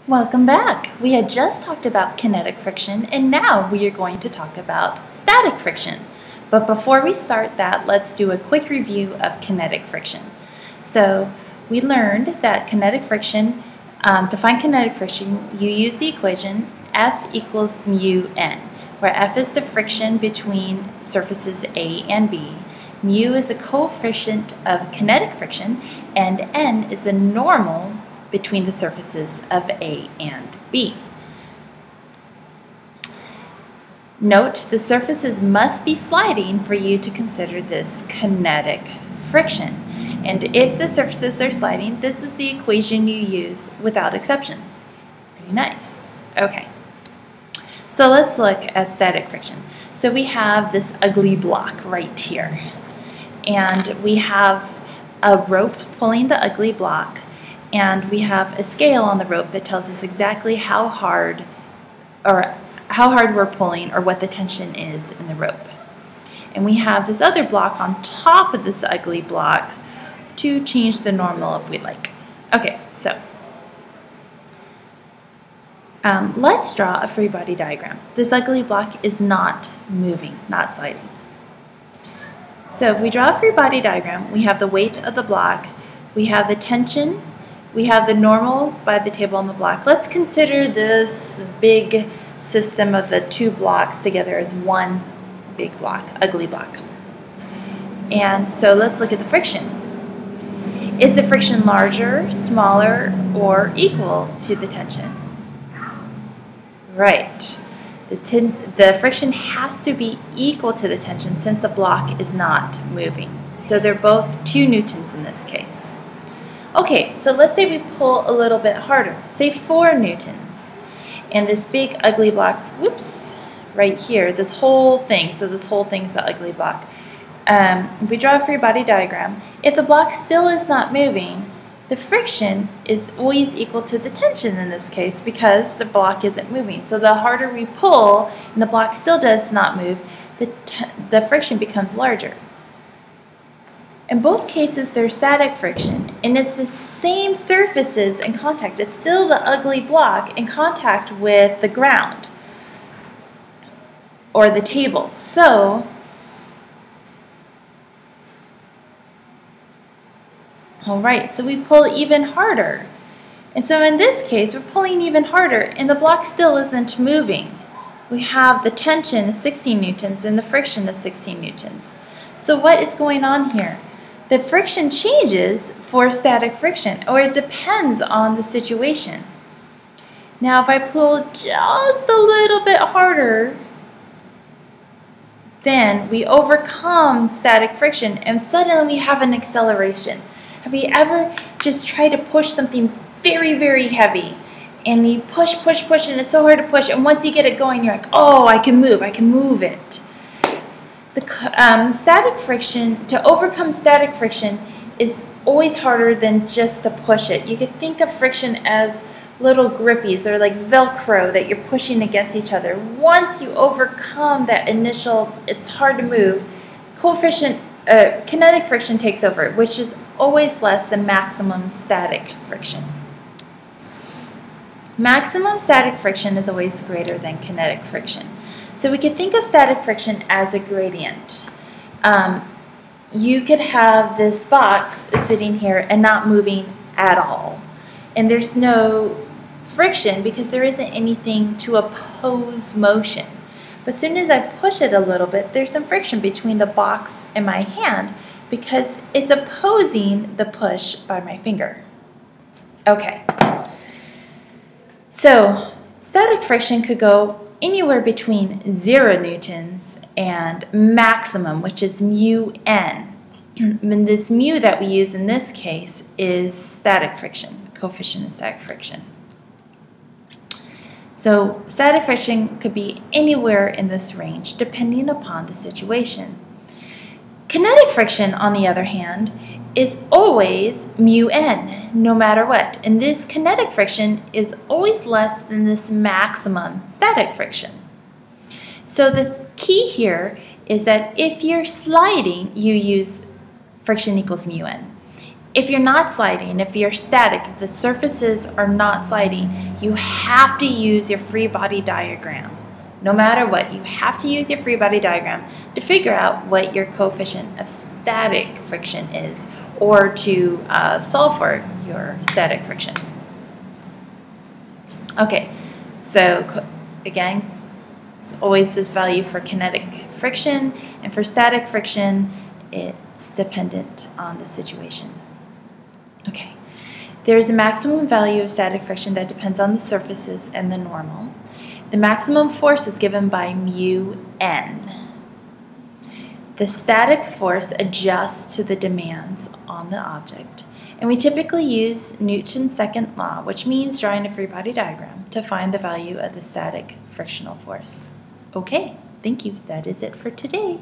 Welcome back! We had just talked about kinetic friction and now we are going to talk about static friction. But before we start that, let's do a quick review of kinetic friction. So we learned that kinetic friction, to find kinetic friction, you use the equation F equals mu n, where F is the friction between surfaces A and B, mu is the coefficient of kinetic friction, and n is the normal between the surfaces of A and B. Note, the surfaces must be sliding for you to consider this kinetic friction. And if the surfaces are sliding, this is the equation you use without exception. Pretty nice. Okay. So let's look at static friction. So we have this ugly block right here. And we have a rope pulling the ugly block. And we have a scale on the rope that tells us exactly how hard we're pulling or what the tension is in the rope. And we have this other block on top of this ugly block to change the normal if we'd like. Okay, so let's draw a free body diagram. This ugly block is not moving, not sliding. So if we draw a free body diagram, we have the weight of the block, we have the tension, we have the normal by the table on the block. Let's consider this big system of the two blocks together as one big block, ugly block. And so let's look at the friction. Is the friction larger, smaller, or equal to the tension? Right. The friction has to be equal to the tension since the block is not moving. So they're both 2 newtons in this case. Okay, so let's say we pull a little bit harder, say 4 newtons. And this big ugly block, whoops, right here, this whole thing, so this whole thing's the ugly block. If we draw a free body diagram, if the block still is not moving, the friction is always equal to the tension in this case because the block isn't moving. So the harder we pull and the block still does not move, the friction becomes larger. In both cases, there's static friction, and it's the same surfaces in contact. It's still the ugly block in contact with the ground or the table. So, all right, so we pull even harder. And so in this case, we're pulling even harder, and the block still isn't moving. We have the tension of 16 newtons and the friction of 16 newtons. So what is going on here? The friction changes for static friction, or it depends on the situation. Now, if I pull just a little bit harder, then we overcome static friction, and suddenly we have an acceleration. Have you ever just tried to push something very, very heavy, and you push, push, push, and it's so hard to push, and once you get it going, you're like, oh, I can move it. The static friction, to overcome static friction is always harder than just to push it. You could think of friction as little grippies or like Velcro that you're pushing against each other. Once you overcome that initial, it's hard to move, kinetic friction takes over, which is always less than maximum static friction. Maximum static friction is always greater than kinetic friction. So we could think of static friction as a gradient. You could have this box sitting here and not moving at all. And there's no friction because there isn't anything to oppose motion. But as soon as I push it a little bit, there's some friction between the box and my hand because it's opposing the push by my finger. Okay. So static friction could go anywhere between 0 newtons and maximum, which is mu n. And this mu that we use in this case is static friction, coefficient of static friction. So static friction could be anywhere in this range depending upon the situation. Kinetic friction, on the other hand, is always mu n, no matter what. And this kinetic friction is always less than this maximum static friction. So the key here is that if you're sliding, you use friction equals mu n. If you're not sliding, if you're static, if the surfaces are not sliding, you have to use your free body diagram. No matter what, you have to use your free body diagram to figure out what your coefficient of static friction is, or to solve for your static friction. Okay, so again, it's always this value for kinetic friction, and for static friction, it's dependent on the situation. Okay, there is a maximum value of static friction that depends on the surfaces and the normal. The maximum force is given by mu n. The static force adjusts to the demands on the object, and we typically use Newton's second law, which means drawing a free body diagram, to find the value of the static frictional force. Okay, thank you. That is it for today.